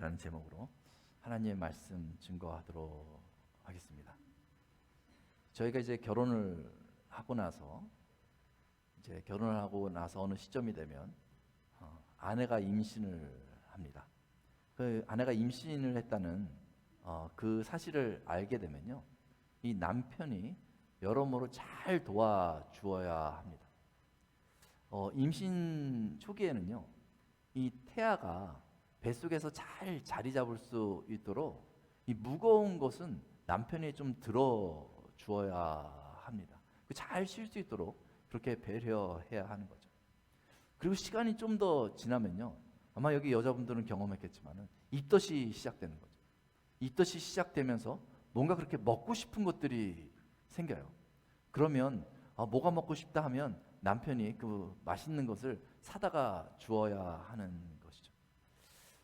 라는 제목으로 하나님의 말씀 증거하도록 하겠습니다. 저희가 이제 결혼을 하고 나서 어느 시점이 되면 아내가 임신을 합니다. 그 아내가 임신을 했다는 그 사실을 알게 되면요, 이 남편이 여러모로 잘 도와주어야 합니다. 임신 초기에는요, 이 태아가 뱃속에서 잘 자리 잡을 수 있도록 이 무거운 것은 남편이 좀 들어주어야 합니다. 잘 쉴 수 있도록 그렇게 배려해야 하는 거죠. 그리고 시간이 좀 더 지나면요, 아마 여기 여자분들은 경험했겠지만은 입덧이 시작되는 거죠. 입덧이 시작되면서 뭔가 그렇게 먹고 싶은 것들이 생겨요. 그러면 뭐가 먹고 싶다 하면 남편이 그 맛있는 것을 사다가 주어야 하는 것이죠.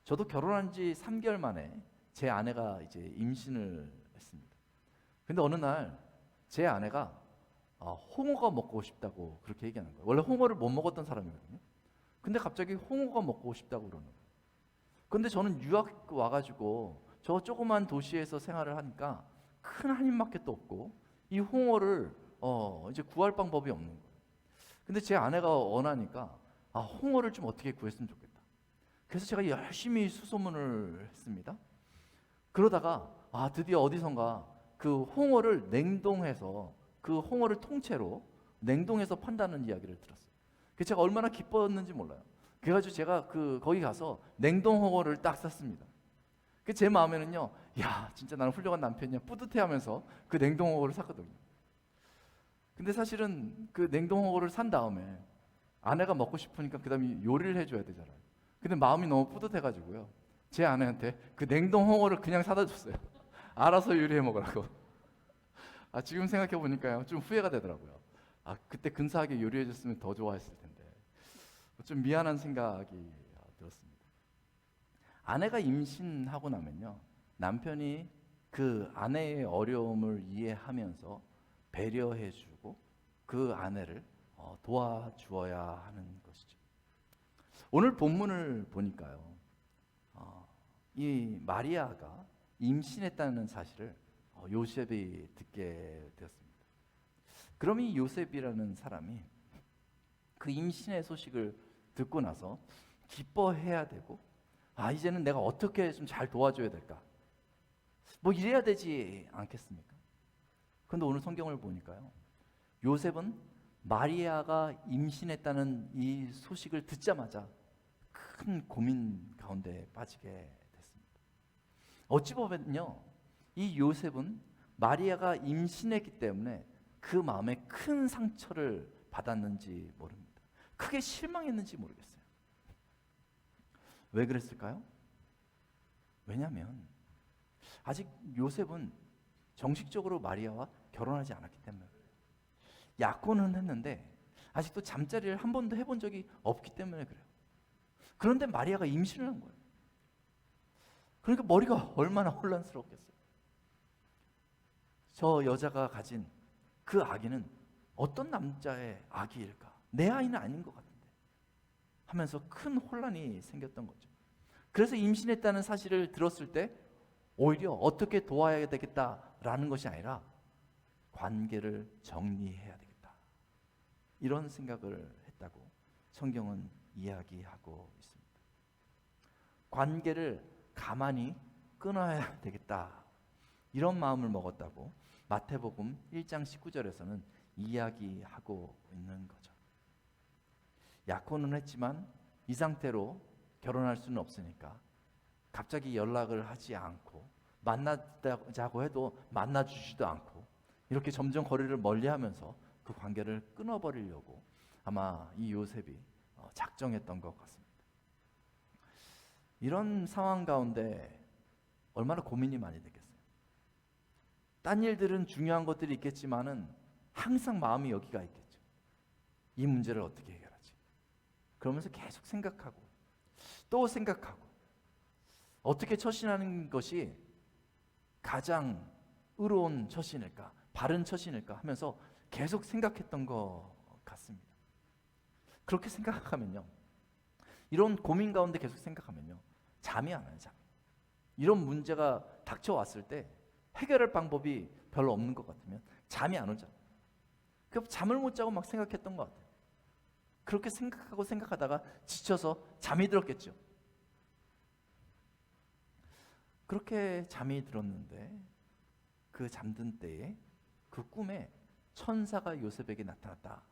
저도 결혼한 지 3개월 만에 제 아내가 이제 임신을 했습니다. 근데 어느 날 제 아내가 홍어가 먹고 싶다고 그렇게 얘기하는 거예요. 원래 홍어를 못 먹었던 사람이거든요. 근데 갑자기 홍어가 먹고 싶다고 그러는 거예요. 근데 저는 유학 와가지고 저 조그만 도시에서 생활을 하니까 큰 한인마켓도 없고 이 홍어를 이제 구할 방법이 없는 거예요. 근데 제 아내가 원하니까 홍어를 좀 어떻게 구했으면 좋겠다. 그래서 제가 열심히 수소문을 했습니다. 그러다가 드디어 어디선가 그 홍어를 냉동해서 그 홍어를 통째로 냉동해서 판다는 이야기를 들었어요. 그래서 제가 얼마나 기뻤는지 몰라요. 그래가지고 제가 거기 가서 냉동 홍어를 딱 샀습니다. 제 마음에는요, 야, 진짜 나는 훌륭한 남편이야 뿌듯해하면서 그 냉동 홍어를 샀거든요. 근데 사실은 그 냉동 홍어를 산 다음에 아내가 먹고 싶으니까 그 다음에 요리를 해줘야 되잖아요. 근데 마음이 너무 뿌듯해가지고요, 제 아내한테 그 냉동 홍어를 그냥 사다 줬어요. 알아서 요리해 먹으라고. 지금 생각해 보니까요, 좀 후회가 되더라고요. 그때 근사하게 요리해 줬으면 더 좋아했을 텐데. 좀 미안한 생각이 들었습니다. 아내가 임신하고 나면요, 남편이 그 아내의 어려움을 이해하면서 배려해주고 그 아내를 도와주어야 하는 것이죠. 오늘 본문을 보니까요, 이 마리아가 임신했다는 사실을 요셉이 듣게 되었습니다. 그럼 이 요셉이라는 사람이 그 임신의 소식을 듣고 나서 기뻐해야 되고, 이제는 내가 어떻게 좀 잘 도와줘야 될까? 뭐 이래야 되지 않겠습니까? 그런데 오늘 성경을 보니까요, 요셉은 마리아가 임신했다는 이 소식을 듣자마자 큰 고민 가운데 빠지게 됐습니다. 어찌 보면요, 이 요셉은 마리아가 임신했기 때문에 그 마음에 큰 상처를 받았는지 모릅니다. 크게 실망했는지 모르겠어요. 왜 그랬을까요? 왜냐하면 아직 요셉은 정식적으로 마리아와 결혼하지 않았기 때문에 그래요. 약혼은 했는데 아직도 잠자리를 한 번도 해본 적이 없기 때문에 그래요. 그런데 마리아가 임신을 한 거예요. 그러니까 머리가 얼마나 혼란스럽겠어요. 저 여자가 가진 그 아기는 어떤 남자의 아기일까? 내 아이는 아닌 것 같은데 하면서 큰 혼란이 생겼던 거죠. 그래서 임신했다는 사실을 들었을 때 오히려 어떻게 도와야 되겠다라는 것이 아니라 관계를 정리해야 되겠다, 이런 생각을 했다고 성경은 이야기하고 있습니다. 관계를 가만히 끊어야 되겠다, 이런 마음을 먹었다고 마태복음 1장 19절에서는 이야기하고 있는 거죠. 약혼은 했지만 이 상태로 결혼할 수는 없으니까 갑자기 연락을 하지 않고, 만나자고 해도 만나주지도 않고, 이렇게 점점 거리를 멀리하면서 그 관계를 끊어버리려고 아마 이 요셉이 작정했던 것 같습니다. 이런 상황 가운데 얼마나 고민이 많이 됐겠어요. 딴 일들은 중요한 것들이 있겠지만은 항상 마음이 여기가 있겠죠. 이 문제를 어떻게 해결하지? 그러면서 계속 생각하고 또 생각하고, 어떻게 처신하는 것이 가장 의로운 처신일까, 바른 처신일까 하면서 계속 생각했던 것 같습니다. 그렇게 생각하면요, 이런 고민 가운데 계속 생각하면요, 잠이 안 와요. 이런 문제가 닥쳐왔을 때 해결할 방법이 별로 없는 것 같으면 잠이 안 오잖아요. 그 잠을 못 자고 막 생각했던 것 같아요. 그렇게 생각하다가 지쳐서 잠이 들었겠죠. 그렇게 잠이 들었는데 그 잠든 때에 그 꿈에 천사가 요셉에게 나타났다.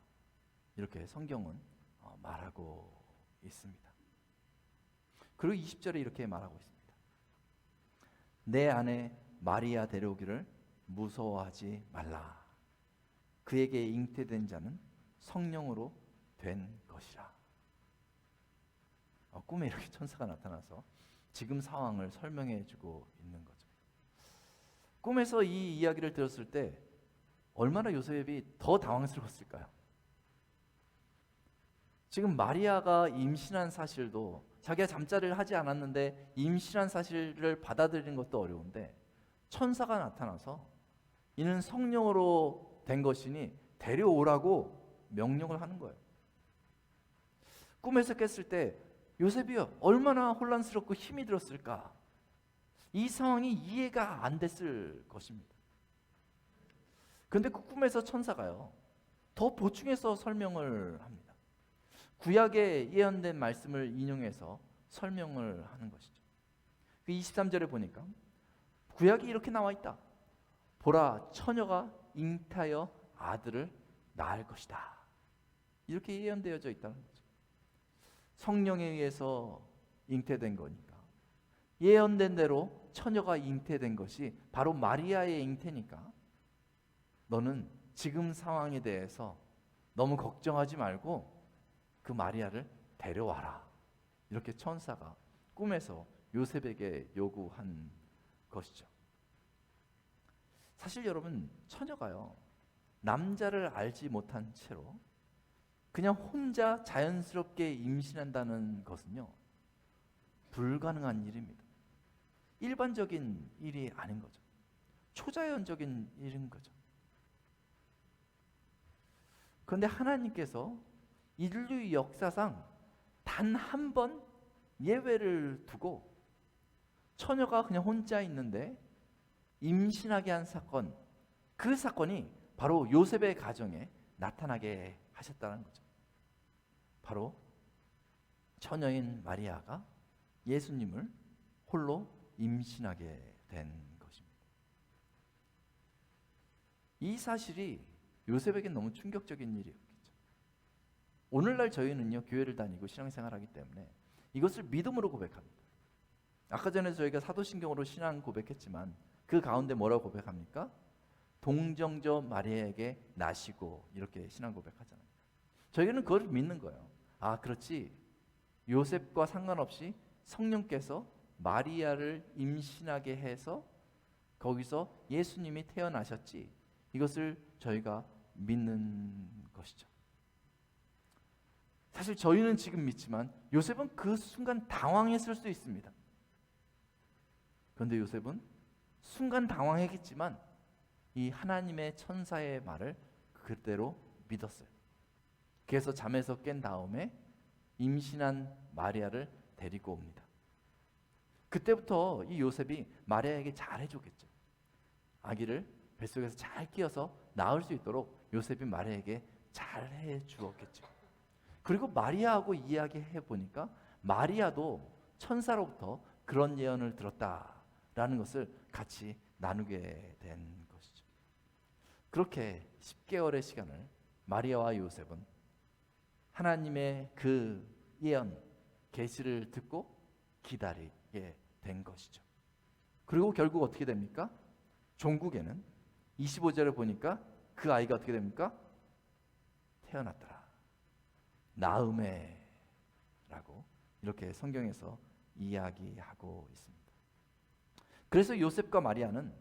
이렇게 성경은 말하고 있습니다. 그리고 20절에 이렇게 말하고 있습니다. 내 아내 마리아 데려오기를 무서워하지 말라. 그에게 잉태된 자는 성령으로 된 것이라. 꿈에 이렇게 천사가 나타나서 지금 상황을 설명해 주고 있는 거죠. 꿈에서 이 이야기를 들었을 때 얼마나 요셉이 더 당황스러웠을까요? 지금 마리아가 임신한 사실도 자기가 잠자리를 하지 않았는데 임신한 사실을 받아들이는 것도 어려운데 천사가 나타나서 이는 성령으로 된 것이니 데려오라고 명령을 하는 거예요. 꿈에서 깼을 때 요셉이 얼마나 혼란스럽고 힘이 들었을까? 이 상황이 이해가 안 됐을 것입니다. 그런데 그 꿈에서 천사가요 더 보충해서 설명을 합니다. 구약에 예언된 말씀을 인용해서 설명을 하는 것이죠. 그 23절에 보니까 구약이 이렇게 나와 있다. 보라, 처녀가 잉타하여 아들을 낳을 것이다. 이렇게 예언되어져 있다는 거죠. 성령에 의해서 잉태된 거니까 예언된 대로 처녀가 잉태된 것이 바로 마리아의 잉태니까 너는 지금 상황에 대해서 너무 걱정하지 말고 그 마리아를 데려와라. 이렇게 천사가 꿈에서 요셉에게 요구한 것이죠. 사실 여러분, 처녀가요 남자를 알지 못한 채로 그냥 혼자 자연스럽게 임신한다는 것은요 불가능한 일입니다. 일반적인 일이 아닌 거죠. 초자연적인 일인 거죠. 그런데 하나님께서 인류 역사상 단 한 번 예외를 두고 처녀가 그냥 혼자 있는데 임신하게 한 사건, 그 사건이 바로 요셉의 가정에 나타나게 하셨다는 거죠. 바로 처녀인 마리아가 예수님을 홀로 임신하게 된 것입니다. 이 사실이 요셉에게 너무 충격적인 일이었겠죠. 오늘날 저희는요 교회를 다니고 신앙생활하기 때문에 이것을 믿음으로 고백합니다. 아까 전에 저희가 사도신경으로 신앙 고백했지만 그 가운데 뭐라고 고백합니까? 동정녀 마리아에게 나시고 이렇게 신앙 고백하잖아요. 저희는 그걸 믿는 거예요. 아, 그렇지. 요셉과 상관없이 성령께서 마리아를 임신하게 해서 거기서 예수님이 태어나셨지. 이것을 저희가 믿는 것이죠. 사실 저희는 지금 믿지만 요셉은 그 순간 당황했을 수 있습니다. 그런데 요셉은 순간 당황했겠지만 이 하나님의 천사의 말을 그대로 믿었어요. 그래서 잠에서 깬 다음에 임신한 마리아를 데리고 옵니다. 그때부터 이 요셉이 마리아에게 잘 해줬겠죠. 아기를 뱃속에서 잘 끼워서 낳을 수 있도록 요셉이 마리아에게 잘 해주었겠죠. 그리고 마리아하고 이야기해 보니까 마리아도 천사로부터 그런 예언을 들었다라는 것을 같이 나누게 된 것이죠. 그렇게 10개월의 시간을 마리아와 요셉은 하나님의 그 예언, 계시를 듣고 기다리게 된 것이죠. 그리고 결국 어떻게 됩니까? 종국에는 25절에 보니까 그 아이가 어떻게 됩니까? 태어났더라. 나음에라고 이렇게 성경에서 이야기하고 있습니다. 그래서 요셉과 마리아는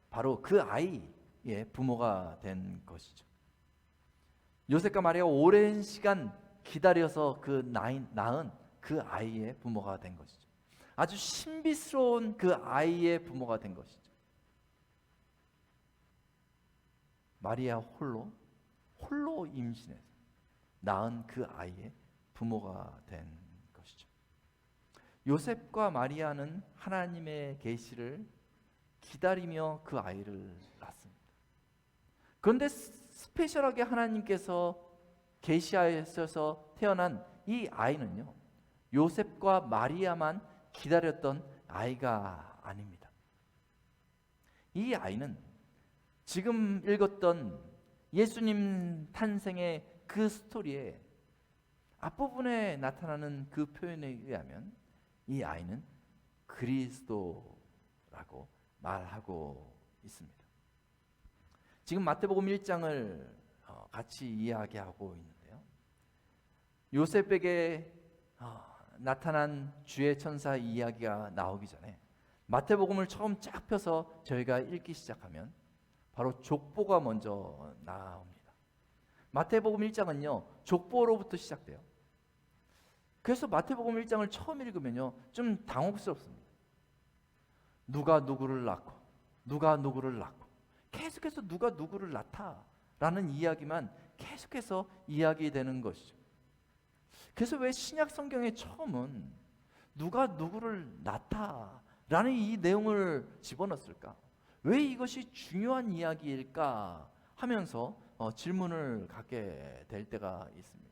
바로 그 아이의 부모가 된 것이죠. 요셉과 마리아가 오랜 시간 기다려서 낳은 그 아이의 부모가 된 것이죠. 아주 신비스러운 그 아이의 부모가 된 것이죠. 마리아 홀로 임신해서 낳은 그 아이의 부모가 된 것이죠. 요셉과 마리아는 하나님의 계시를 기다리며 그 아이를 낳습니다. 그런데 스페셜하게 하나님께서 계시하셔서 태어난 이 아이는요, 요셉과 마리아만 기다렸던 아이가 아닙니다. 이 아이는 지금 읽었던 예수님 탄생의 그 스토리의 앞부분에 나타나는 그 표현에 의하면 이 아이는 그리스도라고 말하고 있습니다. 지금 마태복음 1장을 같이 이야기하고 있는데요, 요셉에게 나타난 주의 천사 이야기가 나오기 전에 마태복음을 처음 쫙 펴서 저희가 읽기 시작하면 바로 족보가 먼저 나옵니다. 마태복음 1장은요 족보로부터 시작돼요. 그래서 마태복음 1장을 처음 읽으면요 좀 당혹스럽습니다. 누가 누구를 낳고 누가 누구를 낳고 계속해서 누가 누구를 낳다라는 이야기만 계속해서 이야기되는 것이죠. 그래서 왜 신약 성경의 처음은 누가 누구를 낳다라는 이 내용을 집어넣었을까? 왜 이것이 중요한 이야기일까 하면서 질문을 갖게 될 때가 있습니다.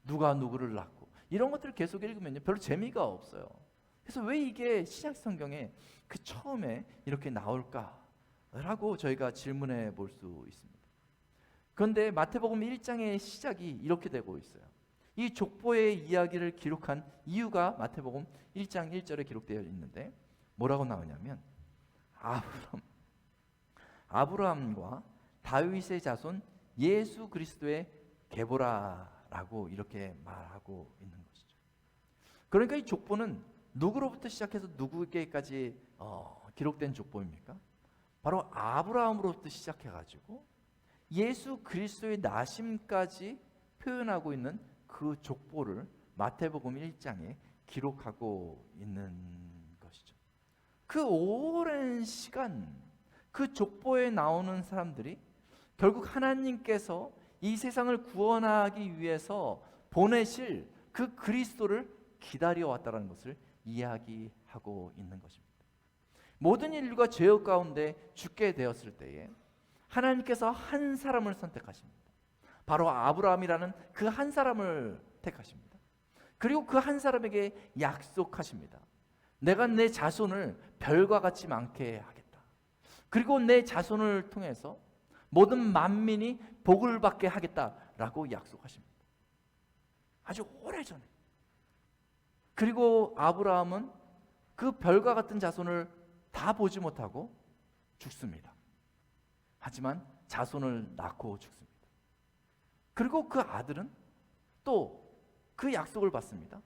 누가 누구를 낳고 이런 것들을 계속 읽으면 별로 재미가 없어요. 그래서 왜 이게 신약 성경에 그 처음에 이렇게 나올까라고 저희가 질문해 볼 수 있습니다. 그런데 마태복음 1장의 시작이 이렇게 되고 있어요. 이 족보의 이야기를 기록한 이유가 마태복음 1장 1절에 기록되어 있는데 뭐라고 나오냐면 아브라함과 다윗의 자손 예수 그리스도의 계보라라고 이렇게 말하고 있는 것이죠. 그러니까 이 족보는 누구로부터 시작해서 누구에게까지 기록된 족보입니까? 바로 아브라함으로부터 시작해가지고 예수 그리스도의 나심까지 표현하고 있는 그 족보를 마태복음 1장에 기록하고 있는 것이죠. 그 오랜 시간 그 족보에 나오는 사람들이 결국 하나님께서 이 세상을 구원하기 위해서 보내실 그 그리스도를 기다려왔다는 것을 이야기하고 있는 것입니다. 모든 인류가 죄악 가운데 죽게 되었을 때에 하나님께서 한 사람을 선택하십니다. 바로 아브라함이라는 그 한 사람을 택하십니다. 그리고 그 한 사람에게 약속하십니다. 내가 내 자손을 별과 같이 많게 하겠다. 그리고 내 자손을 통해서 모든 만민이 복을 받게 하겠다라고 약속하십니다. 아주 오래전에. 그리고 아브라함은 그 별과 같은 자손을 다 보지 못하고 죽습니다. 하지만 자손을 낳고 죽습니다. 그리고 그 아들은 또 그 약속을 받습니다.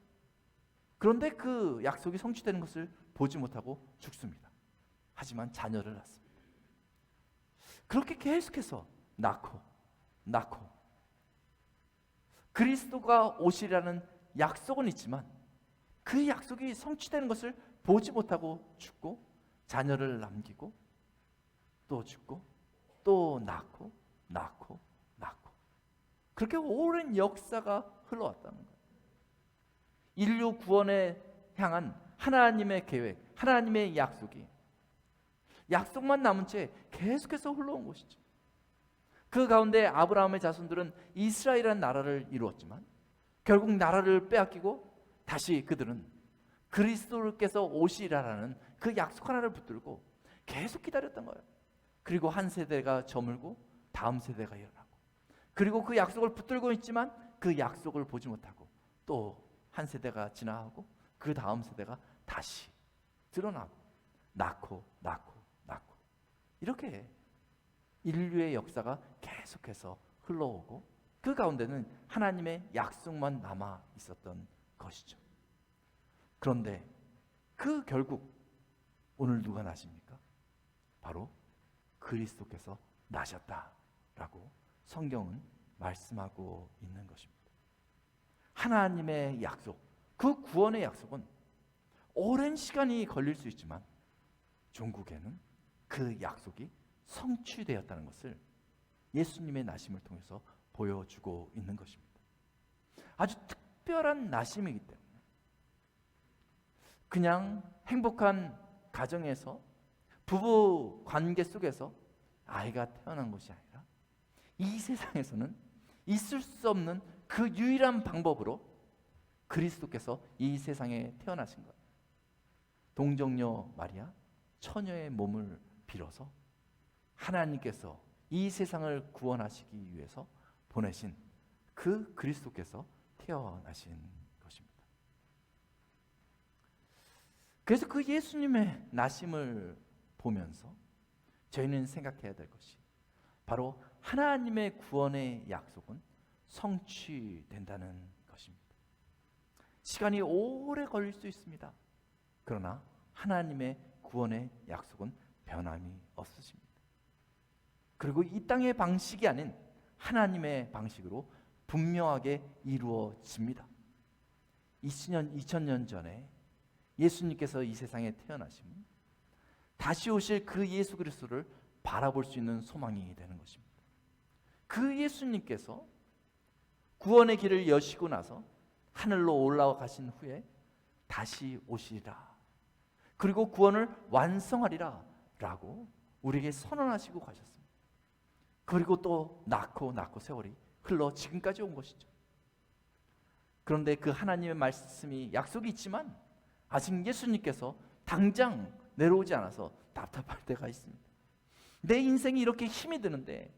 그런데 그 약속이 성취되는 것을 보지 못하고 죽습니다. 하지만 자녀를 낳습니다. 그렇게 계속해서 낳고 그리스도가 오시라는 약속은 있지만 그 약속이 성취되는 것을 보지 못하고 죽고 자녀를 남기고 또 죽고 또 낳고 그렇게 오랜 역사가 흘러왔다는 거예요. 인류 구원에 향한 하나님의 계획, 하나님의 약속만 남은 채 계속해서 흘러온 것이죠. 그 가운데 아브라함의 자손들은 이스라엘이라는 나라를 이루었지만 결국 나라를 빼앗기고 다시 그들은 그리스도께서 오시라라는 그 약속 하나를 붙들고 계속 기다렸던 거예요. 그리고 한 세대가 저물고 다음 세대가 일어나고, 그리고 그 약속을 붙들고 있지만 그 약속을 보지 못하고 또 한 세대가 지나가고 그 다음 세대가 다시 드러나고 낳고 이렇게 인류의 역사가 계속해서 흘러오고 그 가운데는 하나님의 약속만 남아 있었던 것이죠. 그런데 그 결국 오늘 누가 나십니까? 바로 그리스도께서 나셨다라고 성경은 말씀하고 있는 것입니다. 하나님의 약속, 그 구원의 약속은 오랜 시간이 걸릴 수 있지만 종국에는 그 약속이 성취되었다는 것을 예수님의 나심을 통해서 보여주고 있는 것입니다. 아주 특별한 나심이기 때문에 그냥 행복한 가정에서 부부 관계 속에서 아이가 태어난 것이 아니라 이 세상에서는 있을 수 없는 그 유일한 방법으로 그리스도께서 이 세상에 태어나신 거예요. 동정녀 마리아 처녀의 몸을 빌어서 하나님께서 이 세상을 구원하시기 위해서 보내신 그 그리스도께서 태어나신 것입니다. 그래서 그 예수님의 나심을 보면서 저희는 생각해야 될 것이 바로 하나님의 구원의 약속은 성취된다는 것입니다. 시간이 오래 걸릴 수 있습니다. 그러나 하나님의 구원의 약속은 변함이 없으십니다. 그리고 이 땅의 방식이 아닌 하나님의 방식으로 분명하게 이루어집니다. 2000년 전에 예수님께서 이 세상에 태어나시면 다시 오실 그 예수 그리스도를 바라볼 수 있는 소망이 되는 것입니다. 그 예수님께서 구원의 길을 여시고 나서 하늘로 올라가신 후에 다시 오시리라. 그리고 구원을 완성하리라 라고 우리에게 선언하시고 가셨습니다. 그리고 또 낳고 세월이 흘러 지금까지 온 것이죠. 그런데 그 하나님의 말씀이 약속이 있지만 아직 예수님께서 당장 내려오지 않아서 답답할 때가 있습니다. 내 인생이 이렇게 힘이 드는데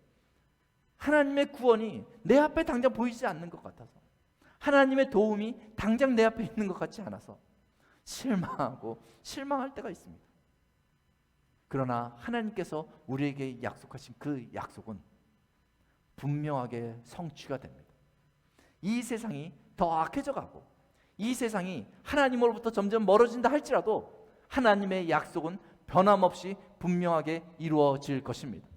하나님의 구원이 내 앞에 당장 보이지 않는 것 같아서, 하나님의 도움이 당장 내 앞에 있는 것 같지 않아서 실망할 때가 있습니다. 그러나 하나님께서 우리에게 약속하신 그 약속은 분명하게 성취가 됩니다. 이 세상이 더 악해져 가고 이 세상이 하나님으로부터 점점 멀어진다 할지라도 하나님의 약속은 변함없이 분명하게 이루어질 것입니다.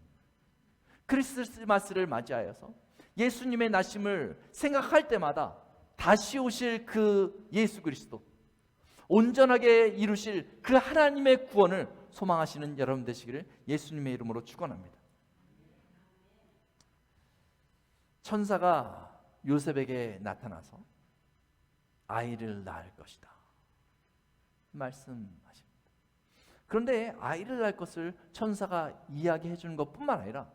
크리스마스를 맞이하여서 예수님의 나심을 생각할 때마다 다시 오실 그 예수 그리스도, 온전하게 이루실 그 하나님의 구원을 소망하시는 여러분 되시기를 예수님의 이름으로 축원합니다. 천사가 요셉에게 나타나서 아이를 낳을 것이다 말씀하십니다. 그런데 아이를 낳을 것을 천사가 이야기해 주는 것뿐만 아니라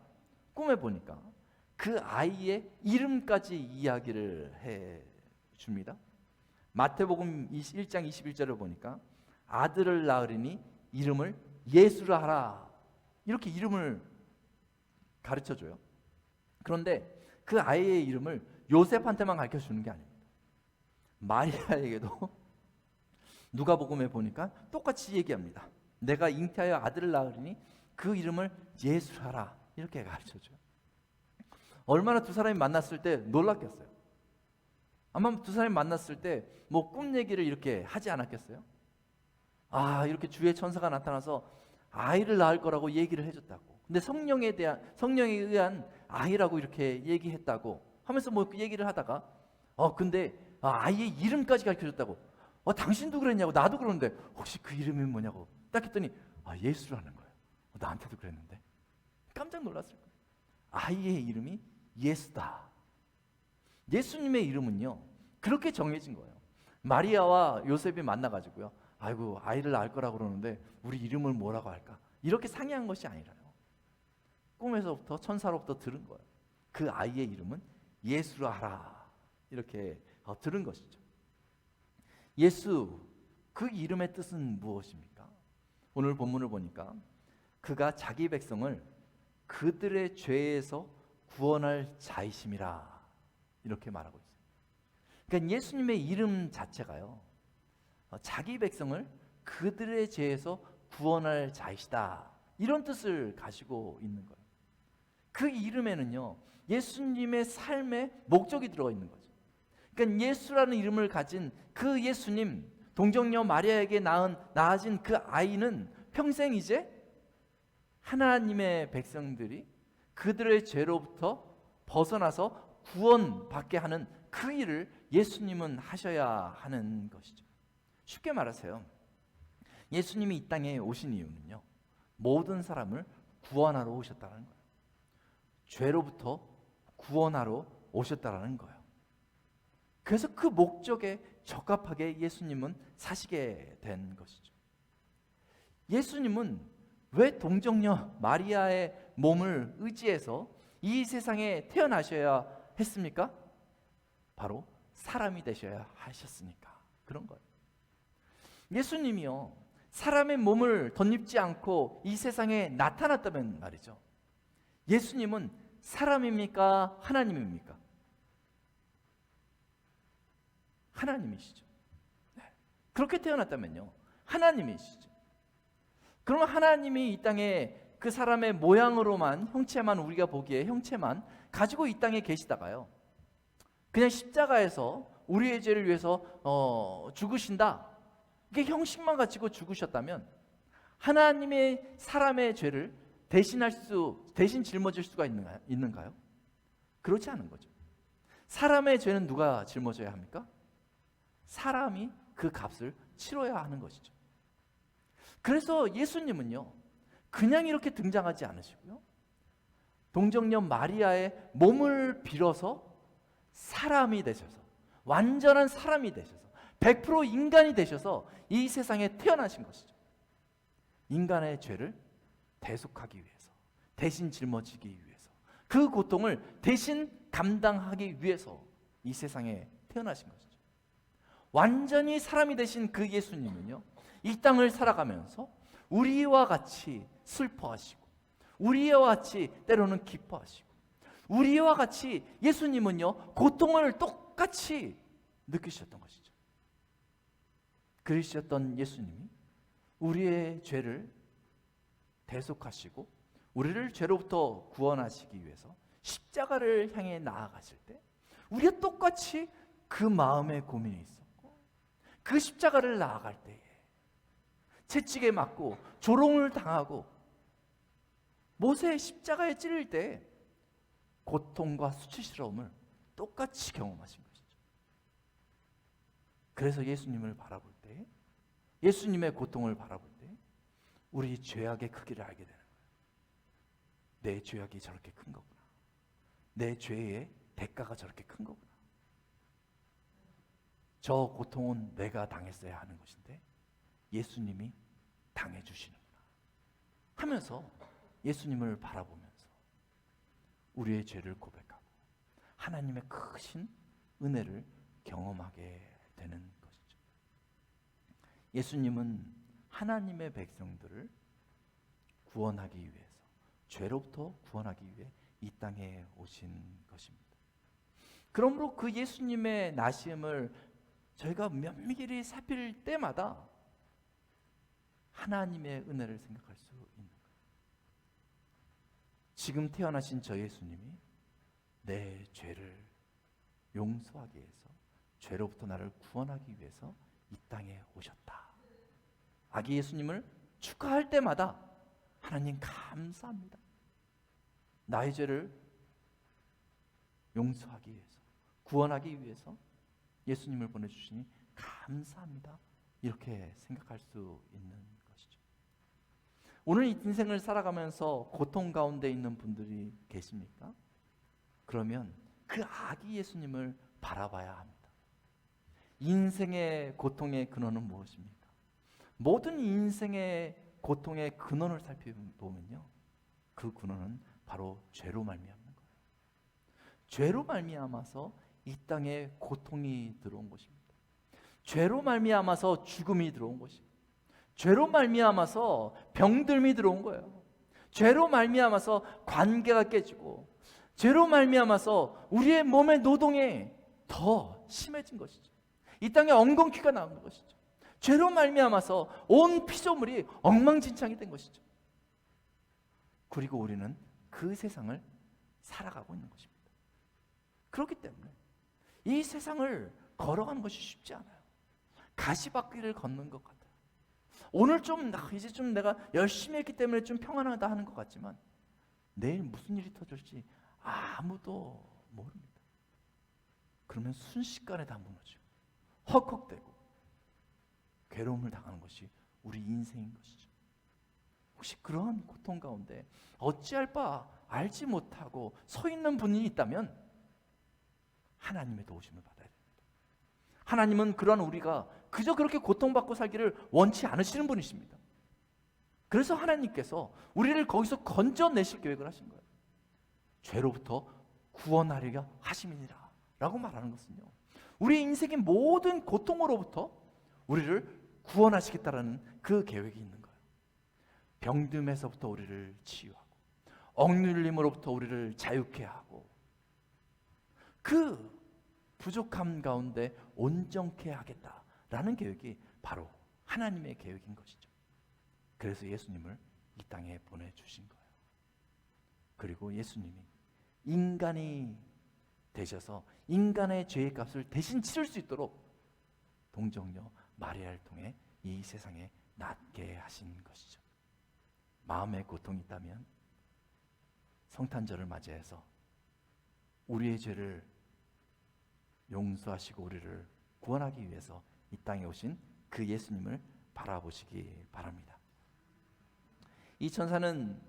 꿈에 보니까 그 아이의 이름까지 이야기를 해 줍니다. 마태복음 1장 21절을 보니까 아들을 낳으리니 이름을 예수라 하라, 이렇게 이름을 가르쳐 줘요. 그런데 그 아이의 이름을 요셉한테만 가르쳐 주는 게 아닙니다. 마리아에게도 누가복음에 보니까 똑같이 얘기합니다. 내가 잉태하여 아들을 낳으리니 그 이름을 예수라 하라, 이렇게 가르쳐 줘요. 얼마나 두 사람이 만났을 때 놀랐겠어요. 아마 두 사람이 만났을 때 뭐 꿈 얘기를 이렇게 하지 않았겠어요? 아, 이렇게 주의 천사가 나타나서 아이를 낳을 거라고 얘기를 해줬다고. 근데 성령에 의한 아이라고 이렇게 얘기했다고 하면서 뭐 얘기를 하다가 근데 아이의 이름까지 가르쳐줬다고. 당신도 그랬냐고. 나도 그러는데 혹시 그 이름이 뭐냐고 딱 했더니 예수라는 거예요. 나한테도 그랬는데. 깜짝 놀랐을 거예요. 아이의 이름이 예수다. 예수님의 이름은요 그렇게 정해진 거예요. 마리아와 요셉이 만나가지고요, 아이고 아이를 낳을 거라고 그러는데 우리 이름을 뭐라고 할까, 이렇게 상의한 것이 아니라요. 꿈에서부터 천사로부터 들은 거예요. 그 아이의 이름은 예수라 하라, 이렇게 들은 것이죠. 예수, 그 이름의 뜻은 무엇입니까? 오늘 본문을 보니까 그가 자기 백성을 그들의 죄에서 구원할 자이심이라, 이렇게 말하고 있어요. 그러니까 예수님의 이름 자체가요, 자기 백성을 그들의 죄에서 구원할 자이시다, 이런 뜻을 가지고 있는 거예요. 그 이름에는요 예수님의 삶의 목적이 들어가 있는 거죠. 그러니까 예수라는 이름을 가진 그 예수님, 동정녀 마리아에게 낳아진 그 아이는 평생 이제 하나님의 백성들이 그들의 죄로부터 벗어나서 구원받게 하는 그 일을 예수님은 하셔야 하는 것이죠. 쉽게 말하세요, 예수님이 이 땅에 오신 이유는요 모든 사람을 구원하러 오셨다는 거예요. 죄로부터 구원하러 오셨다는 거예요. 그래서 그 목적에 적합하게 예수님은 사시게 된 것이죠. 예수님은 왜 동정녀 마리아의 몸을 의지해서 이 세상에 태어나셔야 했습니까? 바로 사람이 되셔야 하셨으니까 그런 거예요. 예수님이요, 사람의 몸을 덧입지 않고 이 세상에 나타났다면 말이죠. 예수님은 사람입니까? 하나님입니까? 하나님이시죠. 그렇게 태어났다면요, 하나님이시죠. 그러면 하나님이 이 땅에 그 사람의 모양으로만, 형체만, 우리가 보기에 형체만 가지고 이 땅에 계시다가요, 그냥 십자가에서 우리의 죄를 위해서 죽으신다, 이게 형식만 가지고 죽으셨다면 하나님의 사람의 죄를 대신 짊어질 수가 있는가요? 그렇지 않은 거죠. 사람의 죄는 누가 짊어져야 합니까? 사람이 그 값을 치러야 하는 것이죠. 그래서 예수님은요, 그냥 이렇게 등장하지 않으시고요, 동정녀 마리아의 몸을 빌어서 사람이 되셔서, 완전한 사람이 되셔서, 100% 인간이 되셔서 이 세상에 태어나신 것이죠. 인간의 죄를 대속하기 위해서, 대신 짊어지기 위해서, 그 고통을 대신 감당하기 위해서 이 세상에 태어나신 것이죠. 완전히 사람이 되신 그 예수님은요, 이 땅을 살아가면서 우리와 같이 슬퍼하시고, 우리와 같이 때로는 기뻐하시고, 우리와 같이 예수님은요, 고통을 똑같이 느끼셨던 것이죠. 그러셨던 예수님이 우리의 죄를 대속하시고 우리를 죄로부터 구원하시기 위해서 십자가를 향해 나아가실 때, 우리가 똑같이 그 마음의 고민이 있었고, 그 십자가를 나아갈 때에 채찍에 맞고 조롱을 당하고 못의 십자가에 찔릴 때 고통과 수치스러움을 똑같이 경험하신 것이죠. 그래서 예수님을 바라볼 때, 예수님의 고통을 바라볼 때 우리 죄악의 크기를 알게 되는 거예요. 내 죄악이 저렇게 큰 거구나. 내 죄의 대가가 저렇게 큰 거구나. 저 고통은 내가 당했어야 하는 것인데 예수님이 당해주시는구나 하면서 예수님을 바라보면서 우리의 죄를 고백하고 하나님의 크신 은혜를 경험하게 되는 것이죠. 예수님은 하나님의 백성들을 구원하기 위해서, 죄로부터 구원하기 위해 이 땅에 오신 것입니다. 그러므로 그 예수님의 나심을 저희가 면밀히 살필 때마다 하나님의 은혜를 생각할 수 있는 거예요. 지금 태어나신 저 예수님이 내 죄를 용서하기 위해서, 죄로부터 나를 구원하기 위해서 이 땅에 오셨다. 아기 예수님을 축하할 때마다 하나님 감사합니다. 나의 죄를 용서하기 위해서, 구원하기 위해서 예수님을 보내주시니 감사합니다. 이렇게 생각할 수 있는 것이죠. 오늘 이 인생을 살아가면서 고통 가운데 있는 분들이 계십니까? 그러면 그 아기 예수님을 바라봐야 합니다. 인생의 고통의 근원은 무엇입니까? 모든 인생의 고통의 근원을 살펴보면요, 그 근원은 바로 죄로 말미암는 거예요. 죄로 말미암아서 이 땅에 고통이 들어온 것입니다. 죄로 말미암아서 죽음이 들어온 것입니다. 죄로 말미암아서 병들음이 들어온 거예요. 죄로 말미암아서 관계가 깨지고, 죄로 말미암아서 우리의 몸의 노동이 더 심해진 것이죠. 이 땅에 엉겅퀴가 나온 것이죠. 죄로 말미암아서 온 피조물이 엉망진창이 된 것이죠. 그리고 우리는 그 세상을 살아가고 있는 것입니다. 그렇기 때문에 이 세상을 걸어가는 것이 쉽지 않아요. 가시밭길을 걷는 것 같아요. 오늘 이제 좀 내가 열심히 했기 때문에 좀 평안하다 하는 것 같지만 내일 무슨 일이 터질지 아무도 모릅니다. 그러면 순식간에 다 무너지고 헉헉대고 괴로움을 당하는 것이 우리 인생인 것이죠. 혹시 그러한 고통 가운데 어찌할 바 알지 못하고 서 있는 분이 있다면 하나님의 도우심을 받아야 됩니다. 하나님은 그러한 우리가 그저 그렇게 고통받고 살기를 원치 않으시는 분이십니다. 그래서 하나님께서 우리를 거기서 건져내실 계획을 하신 거예요. 죄로부터 구원하려 하심이니라 라고 말하는 것은요, 우리 인생의 모든 고통으로부터 우리를 구원하시겠다라는 그 계획이 있는 거예요. 병듦에서부터 우리를 치유하고, 억눌림으로부터 우리를 자유케 하고, 그 부족함 가운데 온전케 하겠다라는 계획이 바로 하나님의 계획인 것이죠. 그래서 예수님을 이 땅에 보내주신 거예요. 그리고 예수님이 인간이 되셔서 인간의 죄의 값을 대신 치를 수 있도록 동정녀 마리아를 통해 이 세상에 낫게 하신 것이죠. 마음에 고통이 있다면 성탄절을 맞이해서 우리의 죄를 용서하시고 우리를 구원하기 위해서 이 땅에 오신 그 예수님을 바라보시기 바랍니다. 이 천사는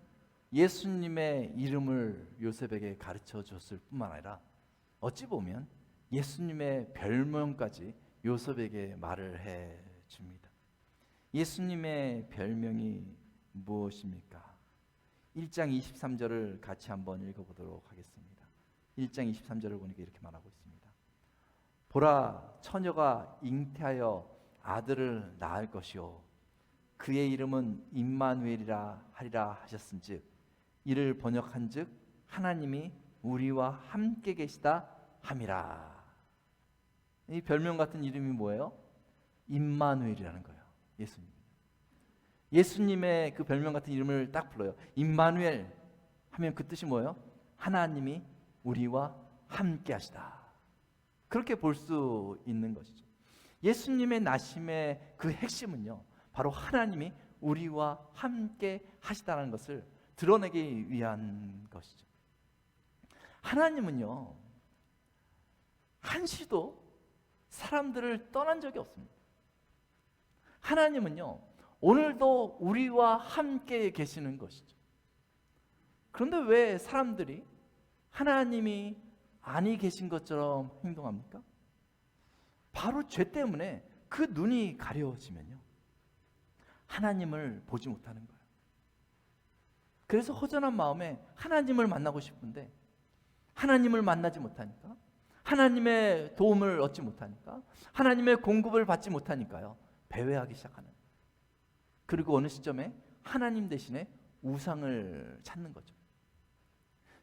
예수님의 이름을 요셉에게 가르쳐 줬을 뿐만 아니라 어찌 보면 예수님의 별명까지 요셉에게 말을 해 줍니다. 예수님의 별명이 무엇입니까? 1장 23절을 같이 한번 읽어보도록 하겠습니다. 1장 23절을 보니까 이렇게 말하고 있습니다. 보라, 처녀가 잉태하여 아들을 낳을 것이요 그의 이름은 임마누엘이라 하리라 하셨은즉 이를 번역한즉 하나님이 우리와 함께 계시다 함이라. 이 별명 같은 이름이 뭐예요? 임마누엘이라는 거예요. 예수님의 그 별명 같은 이름을 딱 불러요. 임마누엘 하면 그 뜻이 뭐예요? 하나님이 우리와 함께 하시다. 그렇게 볼 수 있는 것이죠. 예수님의 나심의 그 핵심은요, 바로 하나님이 우리와 함께 하시다는 것을 드러내기 위한 것이죠. 하나님은요, 한시도 사람들을 떠난 적이 없습니다. 하나님은요, 오늘도 우리와 함께 계시는 것이죠. 그런데 왜 사람들이 하나님이 아니 계신 것처럼 행동합니까? 바로 죄 때문에 그 눈이 가려워지면요, 하나님을 보지 못하는 거예요. 그래서 허전한 마음에 하나님을 만나고 싶은데 하나님을 만나지 못하니까, 하나님의 도움을 얻지 못하니까, 하나님의 공급을 받지 못하니까요, 배회하기 시작하는 거예요. 그리고 어느 시점에 하나님 대신에 우상을 찾는 거죠.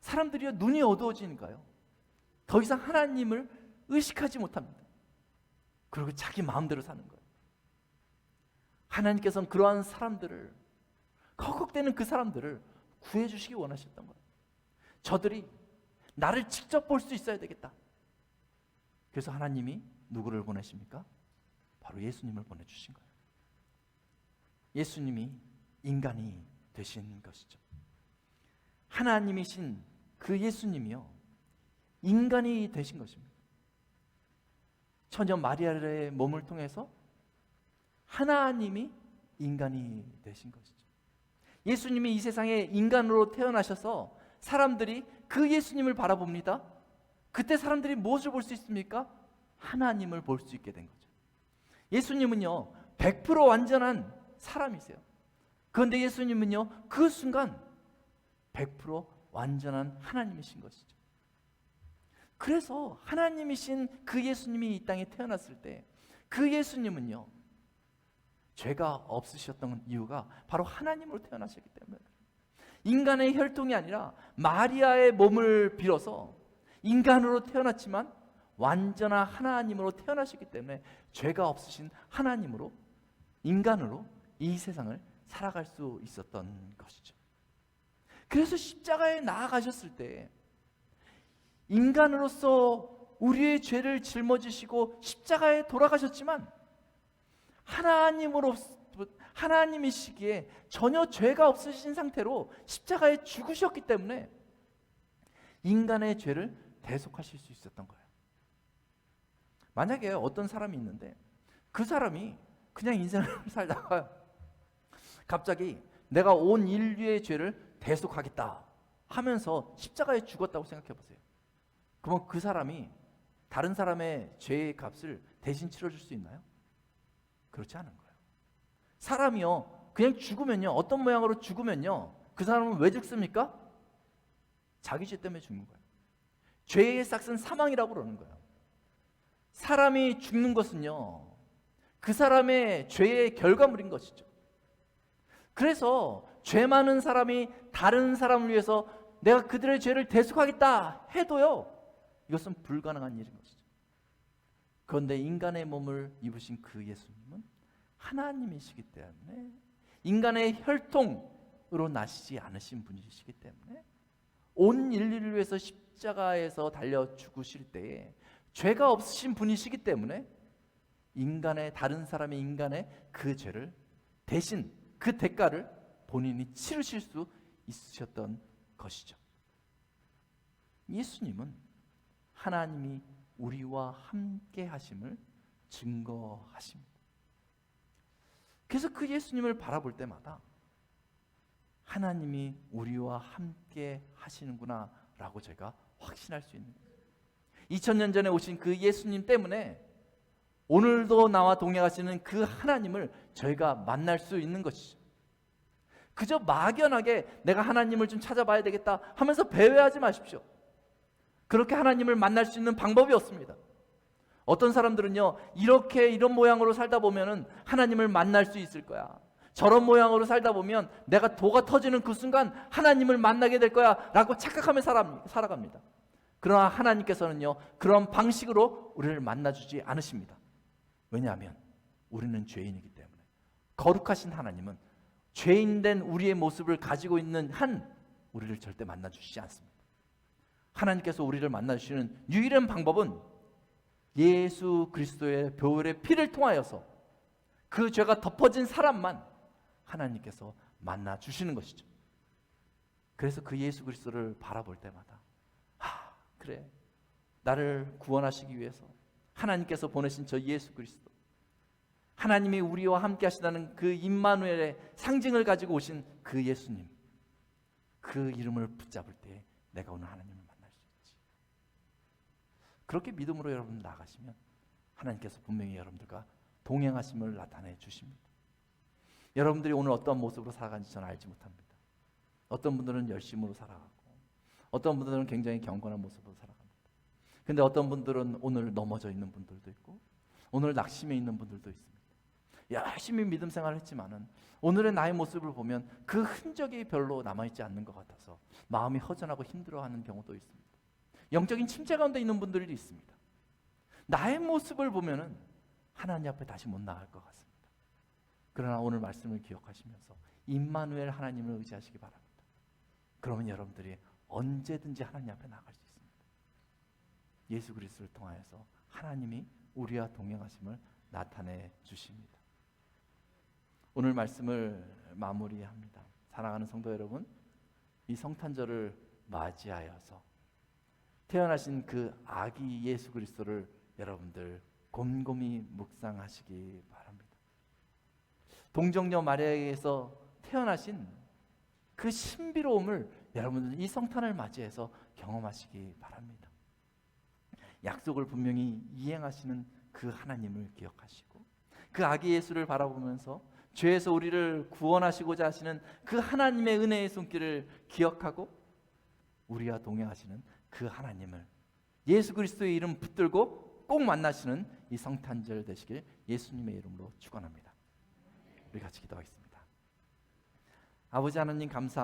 사람들이 눈이 어두워지니까요, 더 이상 하나님을 의식하지 못합니다. 그리고 자기 마음대로 사는 거예요. 하나님께서는 그러한 사람들을, 헉헉대는 그 사람들을 구해주시기 원하셨던 거예요. 저들이 나를 직접 볼 수 있어야 되겠다. 그래서 하나님이 누구를 보내십니까? 바로 예수님을 보내주신 거예요. 예수님이 인간이 되신 것이죠. 하나님이신 그 예수님이요, 인간이 되신 것입니다. 처녀 마리아의 몸을 통해서 하나님이 인간이 되신 것이죠. 예수님이 이 세상에 인간으로 태어나셔서 사람들이 그 예수님을 바라봅니다. 그때 사람들이 무엇을 볼 수 있습니까? 하나님을 볼 수 있게 된 거죠. 예수님은요, 100% 완전한 사람이세요. 그런데 예수님은요, 그 순간 100% 완전한 하나님이신 것이죠. 그래서 하나님이신 그 예수님이 이 땅에 태어났을 때 그 예수님은요, 죄가 없으셨던 이유가 바로 하나님으로 태어나셨기 때문에, 인간의 혈통이 아니라 마리아의 몸을 빌어서 인간으로 태어났지만 완전한 하나님으로 태어나셨기 때문에 죄가 없으신 하나님으로, 인간으로 이 세상을 살아갈 수 있었던 것이죠. 그래서 십자가에 나아가셨을 때 인간으로서 우리의 죄를 짊어지시고 십자가에 돌아가셨지만 하나님이시기에 전혀 죄가 없으신 상태로 십자가에 죽으셨기 때문에 인간의 죄를 대속하실 수 있었던 거예요. 만약에 어떤 사람이 있는데 그 사람이 그냥 인생을 살다가 갑자기 내가 온 인류의 죄를 대속하겠다 하면서 십자가에 죽었다고 생각해 보세요. 그러면 그 사람이 다른 사람의 죄의 값을 대신 치러줄 수 있나요? 그렇지 않은 거예요. 사람이요, 그냥 죽으면요, 어떤 모양으로 죽으면요, 그 사람은 왜 죽습니까? 자기 죄 때문에 죽는 거예요. 죄의 삭은 사망이라고 그러는 거예요. 사람이 죽는 것은요, 그 사람의 죄의 결과물인 것이죠. 그래서 죄 많은 사람이 다른 사람을 위해서 내가 그들의 죄를 대속하겠다 해도요, 이것은 불가능한 일인 것이죠. 그런데 인간의 몸을 입으신 그 예수님은 하나님이시기 때문에, 인간의 혈통으로 나시지 않으신 분이시기 때문에 온 인류를 위해서 십자가에서 달려 죽으실 때에 죄가 없으신 분이시기 때문에 인간의, 다른 사람의 인간의 그 죄를 대신, 그 대가를 본인이 치르실 수 있으셨던 것이죠. 예수님은 하나님이 우리와 함께 하심을 증거하십니다. 그래서 그 예수님을 바라볼 때마다 하나님이 우리와 함께 하시는구나 라고 제가 확신할 수 있는 거예요. 2000년 전에 오신 그 예수님 때문에 오늘도 나와 동행하시는 그 하나님을 저희가 만날 수 있는 것이죠. 그저 막연하게 내가 하나님을 좀 찾아봐야 되겠다 하면서 배회하지 마십시오. 그렇게 하나님을 만날 수 있는 방법이 없습니다. 어떤 사람들은요, 이런 모양으로 살다 보면은 하나님을 만날 수 있을 거야, 저런 모양으로 살다 보면 내가 도가 터지는 그 순간 하나님을 만나게 될 거야 라고 착각하며 살아갑니다. 그러나 하나님께서는요, 그런 방식으로 우리를 만나주지 않으십니다. 왜냐하면 우리는 죄인이기 때문에. 거룩하신 하나님은 죄인된 우리의 모습을 가지고 있는 한 우리를 절대 만나주시지 않습니다. 하나님께서 우리를 만나주시는 유일한 방법은 예수 그리스도의 보혈의 피를 통하여서 그 죄가 덮어진 사람만 하나님께서 만나주시는 것이죠. 그래서 그 예수 그리스도를 바라볼 때마다 그래, 나를 구원하시기 위해서 하나님께서 보내신 저 예수 그리스도, 하나님이 우리와 함께 하시다는 그 임마누엘의 상징을 가지고 오신 그 예수님, 그 이름을 붙잡을 때 내가 오늘 하나님을 만날 수 있지. 그렇게 믿음으로 여러분 나가시면 하나님께서 분명히 여러분들과 동행하심을 나타내 주십니다. 여러분들이 오늘 어떤 모습으로 살아가는지 저는 알지 못합니다. 어떤 분들은 열심으로 살아가고, 어떤 분들은 굉장히 경건한 모습으로 살아갑니다. 근데 어떤 분들은 오늘 넘어져 있는 분들도 있고, 오늘 낙심해 있는 분들도 있습니다. 열심히 믿음 생활을 했지만은 오늘의 나의 모습을 보면 그 흔적이 별로 남아있지 않는 것 같아서 마음이 허전하고 힘들어하는 경우도 있습니다. 영적인 침체 가운데 있는 분들도 있습니다. 나의 모습을 보면은 하나님 앞에 다시 못 나갈 것 같습니다. 그러나 오늘 말씀을 기억하시면서 임마누엘 하나님을 의지하시기 바랍니다. 그러면 여러분들이 언제든지 하나님 앞에 나갈 수 있습니다. 예수 그리스도를 통하여서 하나님이 우리와 동행하심을 나타내 주십니다. 오늘 말씀을 마무리합니다. 사랑하는 성도 여러분, 이 성탄절을 맞이하여서 태어나신 그 아기 예수 그리스도를 여러분들 곰곰이 묵상하시기 바랍니다. 동정녀 마리아에게서 태어나신 그 신비로움을 여러분들 이 성탄을 맞이해서 경험하시기 바랍니다. 약속을 분명히 이행하시는 그 하나님을 기억하시고, 그 아기 예수를 바라보면서 죄에서 우리를 구원하시고자 하시는 그 하나님의 은혜의 손길을 기억하고 우리와 동행하시는 그 하나님을 예수 그리스도의 이름 붙들고 꼭 만나시는 이 성탄절 되시길 예수님의 이름으로 축원합니다. 우리 같이 기도하겠습니다. 아버지 하나님 감사합니다.